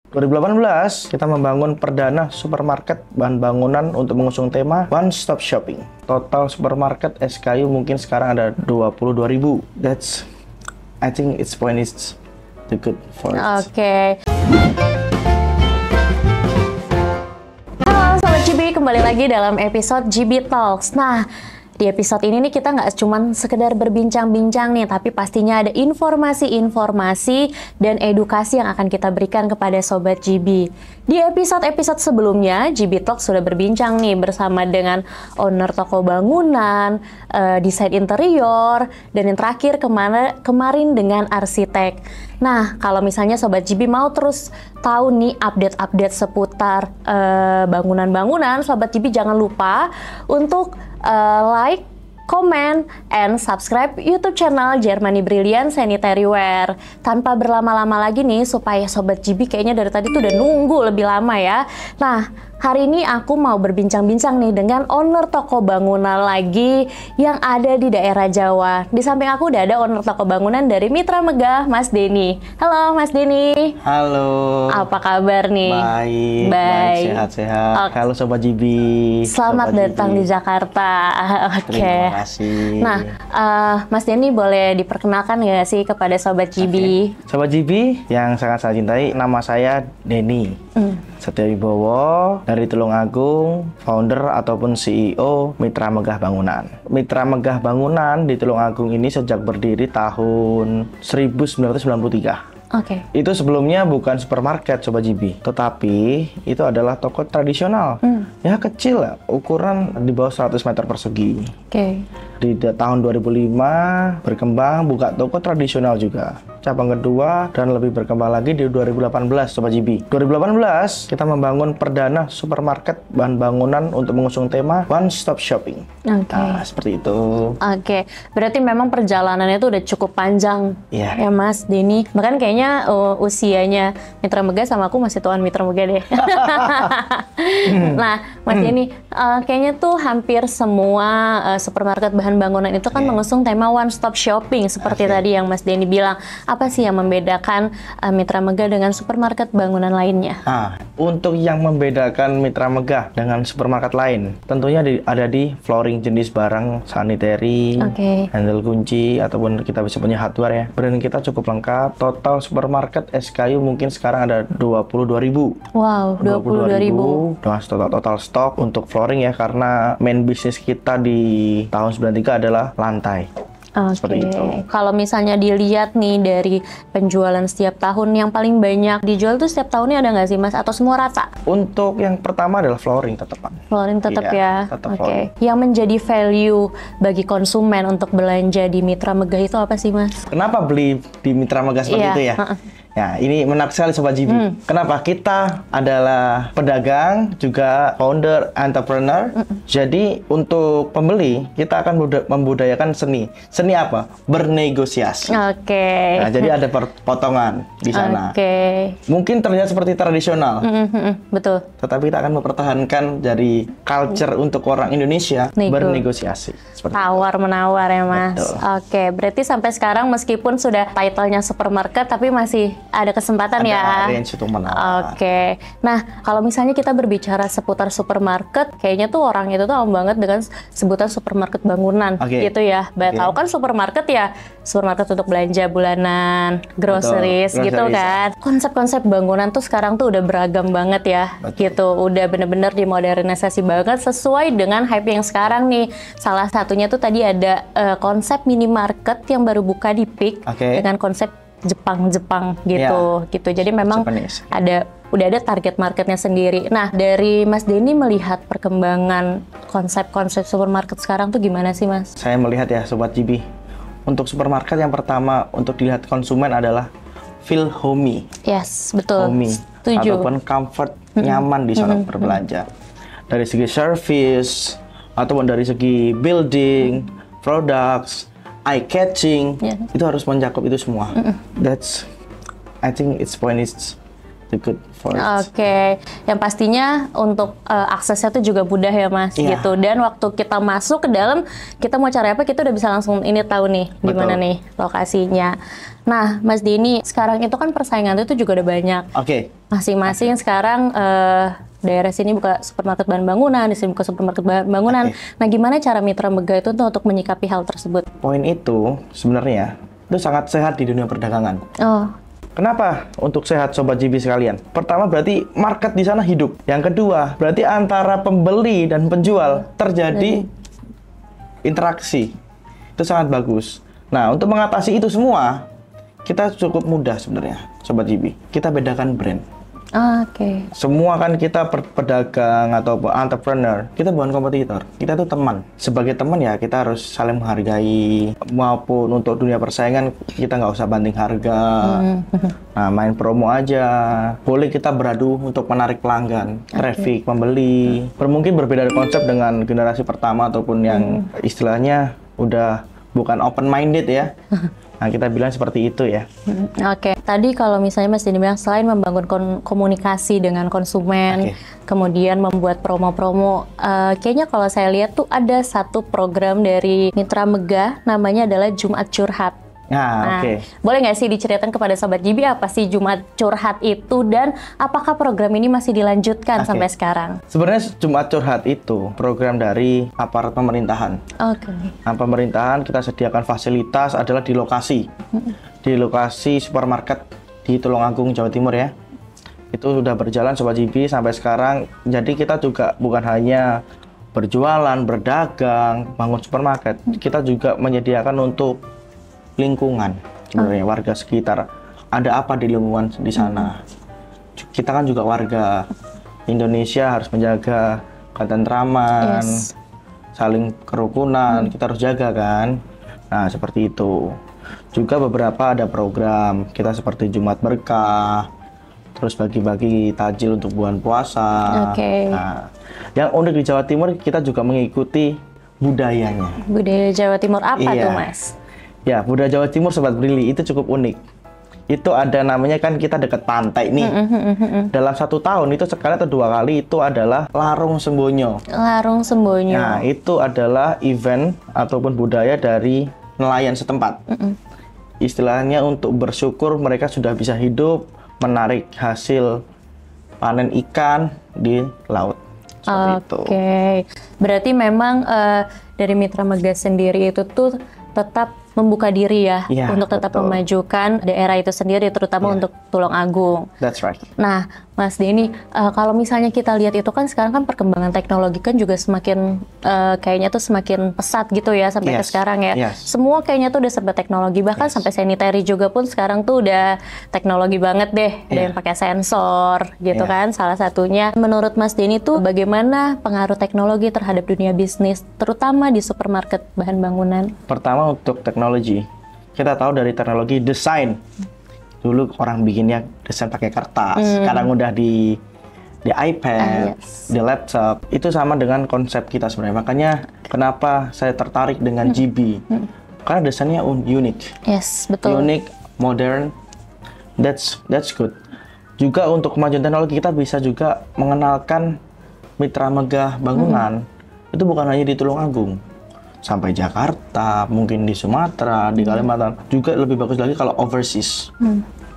2018, kita membangun perdana supermarket bahan bangunan untuk mengusung tema One Stop Shopping. Total supermarket SKU mungkin sekarang ada 22.000. I think its point is the good for it. Oke. Halo Sobat GB, kembali lagi dalam episode GB Talks. Nah, di episode ini nih kita nggak cuma sekedar berbincang-bincang nih, tapi pastinya ada informasi-informasi dan edukasi yang akan kita berikan kepada Sobat GB. Di episode-episode sebelumnya, GB Talks sudah berbincang nih bersama dengan owner toko bangunan, desain interior, dan yang terakhir kemarin dengan arsitek. Nah, kalau misalnya Sobat GB mau terus tahu nih update-update seputar bangunan-bangunan, Sobat GB jangan lupa untuk like, comment, and subscribe YouTube channel Germany Brilliant Sanitary Ware. Tanpa berlama-lama lagi nih, supaya Sobat GB kayaknya dari tadi tuh udah nunggu lebih lama ya. Nah, hari ini aku mau berbincang-bincang nih dengan owner toko bangunan lagi yang ada di daerah Jawa. Di samping aku udah ada owner toko bangunan dari Mitra Megah, Mas Denny. Halo Mas Denny. Halo. Apa kabar nih? Baik, sehat-sehat. Halo Sobat GB. Selamat datang di Jakarta. Oke. Terima kasih. Nah, Mas Denny boleh diperkenalkan nggak sih kepada Sobat GB? Sobat GB yang sangat saya cintai, nama saya Denny Setiawibowo dari Tulungagung, founder ataupun CEO Mitra Megah Bangunan. Mitra Megah Bangunan di Tulungagung ini sejak berdiri tahun 1993. Oke. Itu sebelumnya bukan supermarket Sobat GB, tetapi itu adalah toko tradisional. Ya kecil lah, ukuran di bawah 100 meter persegi. Oke. Di tahun 2005 berkembang buka toko tradisional juga. Cabang kedua dan lebih berkembang lagi di 2018 Sobat GB. 2018 kita membangun perdana supermarket bahan bangunan untuk mengusung tema One Stop Shopping. Oke. Nah, seperti itu. Oke, berarti memang perjalanannya itu udah cukup panjang ya Mas Denny. Bahkan kayaknya usianya Mitra Megah sama aku masih tuan Mitra Megah deh. Nah, Mas Denny, kayaknya tuh hampir semua supermarket bahan bangunan itu kan mengusung tema One Stop Shopping seperti tadi yang Mas Denny bilang. Apa sih yang membedakan Mitra Megah dengan supermarket bangunan lainnya? Untuk yang membedakan Mitra Megah dengan supermarket lain, tentunya ada di flooring jenis barang sanitary, handle kunci, ataupun kita bisa punya hardware ya. Brand kita cukup lengkap. Total supermarket SKU mungkin sekarang ada 22.000. Wow, 22.000. Dengan total stok untuk flooring ya, karena main bisnis kita di tahun 93 adalah lantai. Seperti itu. Kalau misalnya dilihat nih dari penjualan setiap tahun, yang paling banyak dijual tuh setiap tahunnya ada nggak sih Mas? Atau semua rata? Untuk yang pertama adalah flooring tetepan. Flooring tetap ya? Oke. Yang menjadi value bagi konsumen untuk belanja di Mitra Megah itu apa sih Mas? Kenapa beli di Mitra Megah seperti itu ya? Ya, ini menarik sekali Sobat GB. Kenapa? Kita adalah pedagang, juga founder, entrepreneur. Jadi, untuk pembeli, kita akan membudayakan seni. Seni apa? Bernegosiasi. Oke. Nah, jadi ada potongan di sana. Mungkin terlihat seperti tradisional. Betul. Tetapi kita akan mempertahankan dari culture untuk orang Indonesia bernegosiasi. Tawar-menawar ya Mas. Betul. Oke, berarti sampai sekarang meskipun sudah title-nya supermarket, tapi masih ada kesempatan ada range untuk menawar. Oke. Nah, kalau misalnya kita berbicara seputar supermarket, kayaknya tuh orang itu tuh awam banget dengan sebutan supermarket bangunan, gitu ya. Tahu kan supermarket ya, supermarket untuk belanja bulanan, groceries, gitu kan. Konsep-konsep bangunan tuh sekarang tuh udah beragam banget ya, gitu. Udah bener-bener dimodernisasi banget sesuai dengan hype yang sekarang nih. Salah satunya tuh tadi ada konsep minimarket yang baru buka di Peak dengan konsep Jepang gitu. Jadi memang udah ada target marketnya sendiri. Nah, dari Mas Denny melihat perkembangan konsep-konsep supermarket sekarang tuh gimana sih Mas? Saya melihat ya Sobat GB, untuk supermarket yang pertama untuk dilihat konsumen adalah feel homey. Yes, betul. Homey. Setuju. Ataupun comfort, nyaman di sana berbelanja. Dari segi service, ataupun dari segi building, products, eye catching, itu harus mencakup itu semua. I think its point is the good for it. Oke. Yang pastinya untuk aksesnya tuh juga mudah ya Mas, gitu. Dan waktu kita masuk ke dalam, kita mau cari apa, kita udah bisa langsung ini tahu nih di mana nih lokasinya. Nah, Mas Denny, sekarang itu kan persaingan itu juga udah banyak. Masing-masing sekarang daerah sini buka supermarket bahan bangunan, di sini buka supermarket bahan bangunan. Nah, gimana cara Mitra Megah itu untuk menyikapi hal tersebut? Poin itu sebenarnya itu sangat sehat di dunia perdagangan. Kenapa untuk sehat Sobat GB sekalian? Pertama berarti market di sana hidup. Yang kedua berarti antara pembeli dan penjual terjadi interaksi. Itu sangat bagus. Nah, untuk mengatasi itu semua kita cukup mudah sebenarnya Sobat GB. Kita bedakan brand. Semua kan kita pedagang atau entrepreneur, kita bukan kompetitor, kita tuh teman. Sebagai teman ya kita harus saling menghargai, maupun untuk dunia persaingan kita nggak usah banding harga. Nah, main promo aja. Boleh kita beradu untuk menarik pelanggan, traffic, pembeli. Mungkin berbeda konsep dengan generasi pertama ataupun yang istilahnya udah bukan open minded ya. Nah, kita bilang seperti itu ya. Tadi kalau misalnya Mas Denny bilang selain membangun komunikasi dengan konsumen, kemudian membuat promo-promo, kayaknya kalau saya lihat tuh ada satu program dari Mitra Megah, namanya adalah Jumat Curhat. Boleh nggak sih diceritakan kepada Sobat GB apa sih Jumat Curhat itu, dan apakah program ini masih dilanjutkan sampai sekarang? Sebenarnya Jumat Curhat itu program dari aparat pemerintahan. Nah, pemerintahan kita sediakan fasilitas adalah di lokasi supermarket di Tulungagung, Jawa Timur ya. Itu sudah berjalan Sobat GB sampai sekarang. Jadi kita juga bukan hanya berjualan, berdagang, bangun supermarket, kita juga menyediakan untuk lingkungan sebenarnya, warga sekitar. Ada apa di lingkungan di sana? Kita kan juga warga Indonesia, harus menjaga ketentraman, saling kerukunan, kita harus jaga kan. Nah, seperti itu. Juga beberapa ada program kita seperti Jumat Berkah, terus bagi-bagi takjil untuk bulan puasa. Nah, yang unik di Jawa Timur kita juga mengikuti budayanya. Budaya Jawa Timur apa tuh Mas? Ya, budaya Jawa Timur Sobat Brili itu cukup unik. Itu ada namanya, kan kita dekat pantai nih. Dalam 1 tahun itu sekali atau 2 kali itu adalah Larung Sembonyo. Larung Sembonyo. Nah, itu adalah event ataupun budaya dari nelayan setempat. Istilahnya untuk bersyukur mereka sudah bisa hidup, menarik hasil panen ikan di laut. Berarti memang dari Mitra Megah sendiri itu tuh tetap membuka diri ya, untuk tetap memajukan daerah itu sendiri, terutama untuk Tulungagung. That's right. Nah, Mas Denny, kalau misalnya kita lihat itu kan sekarang kan perkembangan teknologi kan juga semakin kayaknya tuh semakin pesat gitu ya sampai ke sekarang ya. Semua kayaknya tuh udah serba teknologi, bahkan sampai sanitary juga pun sekarang tuh udah teknologi banget deh. Ada yang pakai sensor gitu kan, salah satunya. Menurut Mas Denny tuh bagaimana pengaruh teknologi terhadap dunia bisnis, terutama di supermarket bahan bangunan? Pertama, untuk teknologi, kita tahu dari teknologi desain. Dulu orang bikinnya desain pakai kertas, sekarang udah di iPad, di laptop. Itu sama dengan konsep kita sebenarnya. Makanya kenapa saya tertarik dengan GB, karena desainnya unik. Betul. Unik, modern, that's good. Juga untuk kemajuan teknologi kita bisa juga mengenalkan Mitra Megah Bangunan. Itu bukan hanya di Tulungagung, sampai Jakarta, mungkin di Sumatera, di Kalimantan. Juga lebih bagus lagi kalau overseas.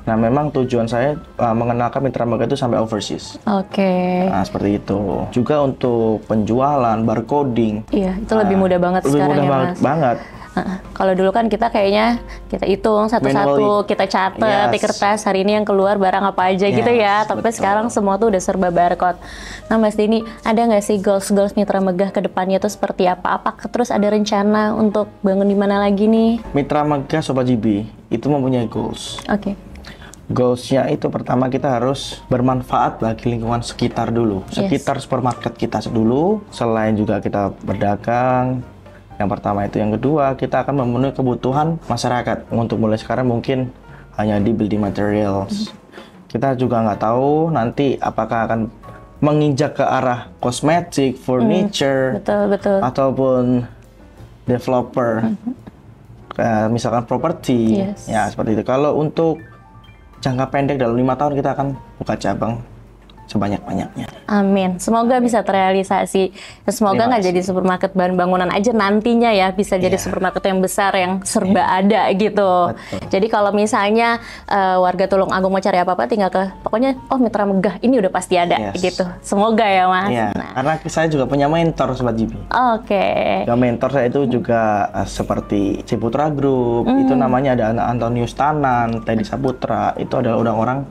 Nah, memang tujuan saya mengenalkan Mitra Megah itu sampai overseas. Nah, seperti itu. Juga untuk penjualan, barcoding. Itu lebih mudah banget sekarang ya, Mas. Banget. Kalau dulu kan kita kayaknya kita hitung satu-satu, kita catat di kertas hari ini yang keluar barang apa aja gitu ya. Tapi sekarang semua tuh udah serba barcode. Nah, Mas Denny, ada nggak sih goals Mitra Megah ke depannya tuh seperti apa? Apakah terus ada rencana untuk bangun di mana lagi nih? Mitra Megah Sobat GB itu mempunyai goals. Goalsnya itu pertama kita harus bermanfaat bagi lingkungan sekitar dulu, sekitar supermarket kita dulu. Selain juga kita berdagang, yang pertama itu. Yang kedua, kita akan memenuhi kebutuhan masyarakat. Untuk mulai sekarang mungkin hanya di building materials. Kita juga nggak tahu nanti apakah akan menginjak ke arah kosmetik, furniture, ataupun developer, misalkan properti, ya seperti itu. Kalau untuk jangka pendek dalam 5 tahun kita akan buka cabang sebanyak-banyaknya. Amin. Semoga bisa terrealisasi. Dan semoga nggak jadi supermarket bahan bangunan aja nantinya ya, bisa jadi supermarket yang besar yang serba ada gitu. Betul. Jadi kalau misalnya warga Tulungagung mau cari apa-apa tinggal ke pokoknya Mitra Megah ini udah pasti ada gitu. Semoga ya Mas. Iya. Nah. Karena saya juga punya mentor Sobat GB. Oke. Ya, mentor saya itu juga seperti Ciputra Group, itu namanya ada Antonius Tanan, Teddy Saputra, itu adalah orang-orang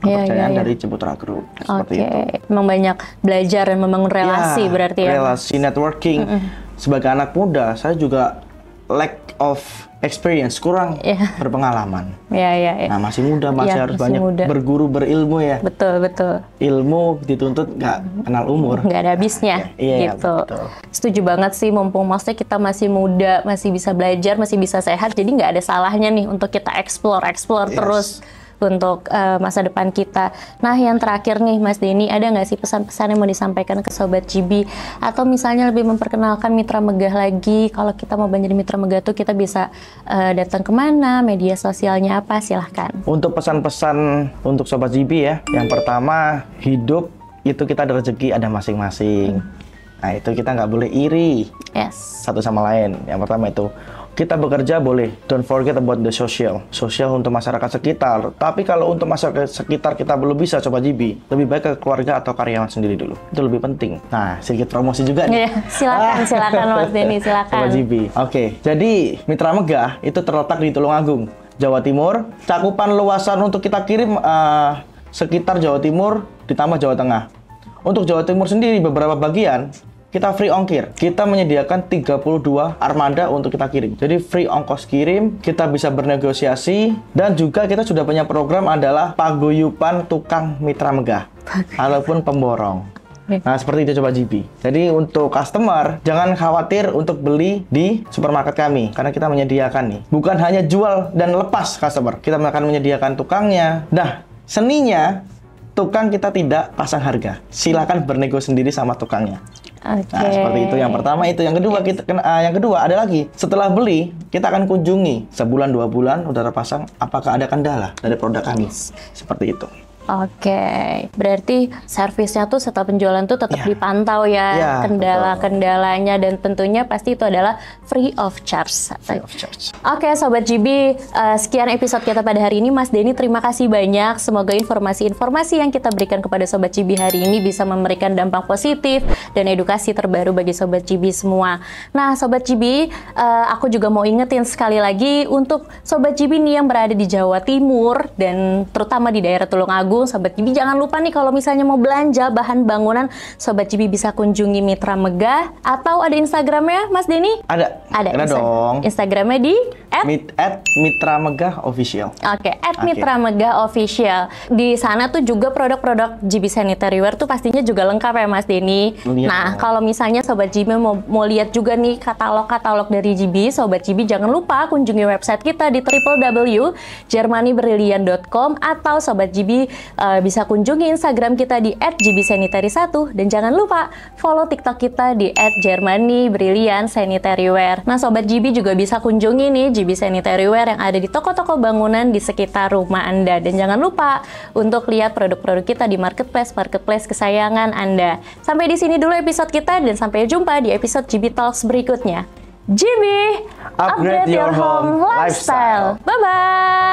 kepercayaan dari Ciputra Group. Seperti itu. Memang banyak belajar dan membangun relasi berarti ya. Relasi networking. Sebagai anak muda, saya juga lack of experience, kurang berpengalaman. Nah, masih muda, masih harus banyak berguru, berilmu ya. Betul. Ilmu dituntut nggak kenal umur. Nggak ada habisnya, gitu. Betul. Setuju banget sih, mumpung maksudnya kita masih muda, masih bisa belajar, masih bisa sehat, jadi nggak ada salahnya nih untuk kita explore terus untuk masa depan kita. Nah, yang terakhir nih Mas Denny, ada nggak sih pesan-pesan yang mau disampaikan ke Sobat GB? Atau misalnya lebih memperkenalkan Mitra Megah lagi, kalau kita mau menjadi Mitra Megah tuh kita bisa datang kemana, media sosialnya apa, silahkan. Untuk pesan-pesan untuk Sobat GB ya, yang pertama, hidup itu kita ada rezeki, ada masing-masing. Nah, itu kita nggak boleh iri satu sama lain. Yang pertama itu. Kita bekerja boleh, don't forget about the social untuk masyarakat sekitar. Tapi kalau untuk masyarakat sekitar kita belum bisa coba GB, lebih baik ke keluarga atau karyawan sendiri dulu. Itu lebih penting. Nah, sedikit promosi juga nih. Silakan Mas Denny, silakan. Coba GB. Oke, jadi Mitra Megah itu terletak di Tulungagung, Jawa Timur. Cakupan luasan untuk kita kirim sekitar Jawa Timur ditambah Jawa Tengah. Untuk Jawa Timur sendiri beberapa bagian kita free ongkir. Kita menyediakan 32 armada untuk kita kirim. Jadi free ongkos kirim, kita bisa bernegosiasi, dan juga kita sudah punya program adalah paguyuban tukang Mitra Megah ataupun pemborong. Nah, seperti itu coba GB. Jadi untuk customer jangan khawatir untuk beli di supermarket kami, karena kita menyediakan nih. Bukan hanya jual dan lepas customer, kita akan menyediakan tukangnya. Nah, seninya tukang kita tidak pasang harga. Silakan bernego sendiri sama tukangnya. Nah, seperti itu. Yang pertama itu. Yang kedua yang kedua ada lagi. Setelah beli, kita akan kunjungi sebulan 2 bulan udah terpasang apakah ada kendala dari produk kami. Seperti itu. Berarti servisnya tuh setelah penjualan tuh tetap dipantau ya, kendala-kendalanya, dan tentunya pasti itu adalah free of charge. Sobat GB, sekian episode kita pada hari ini. Mas Denny, terima kasih banyak. Semoga informasi-informasi yang kita berikan kepada Sobat GB hari ini bisa memberikan dampak positif dan edukasi terbaru bagi Sobat GB semua. Nah, Sobat GB, aku juga mau ingetin sekali lagi untuk Sobat GB nih yang berada di Jawa Timur dan terutama di daerah Tulungagung, Sobat GB jangan lupa nih kalau misalnya mau belanja bahan bangunan, Sobat GB bisa kunjungi Mitra Megah. Atau ada Instagramnya Mas Denny? Ada dong. Instagramnya di @Mitra Megah Official. Mitra Megah Official. Di sana tuh juga produk-produk GB Sanitary Wear tuh pastinya juga lengkap ya Mas Denny. Nah, kalau misalnya Sobat GB mau lihat juga nih katalog-katalog dari GB, Sobat GB jangan lupa kunjungi website kita di www.germanybrilliant.com, atau Sobat GB bisa kunjungi Instagram kita di @gbsanitary1, dan jangan lupa follow TikTok kita di @germanybrilliantSaniTaryWear. Nah, Sobat GB juga bisa kunjungi nih GB Sanitary Wear yang ada di toko-toko bangunan di sekitar rumah Anda, dan jangan lupa untuk lihat produk-produk kita di marketplace kesayangan Anda. Sampai di sini dulu episode kita, dan sampai jumpa di episode GB Talks berikutnya. GB, upgrade your home lifestyle. Bye-bye.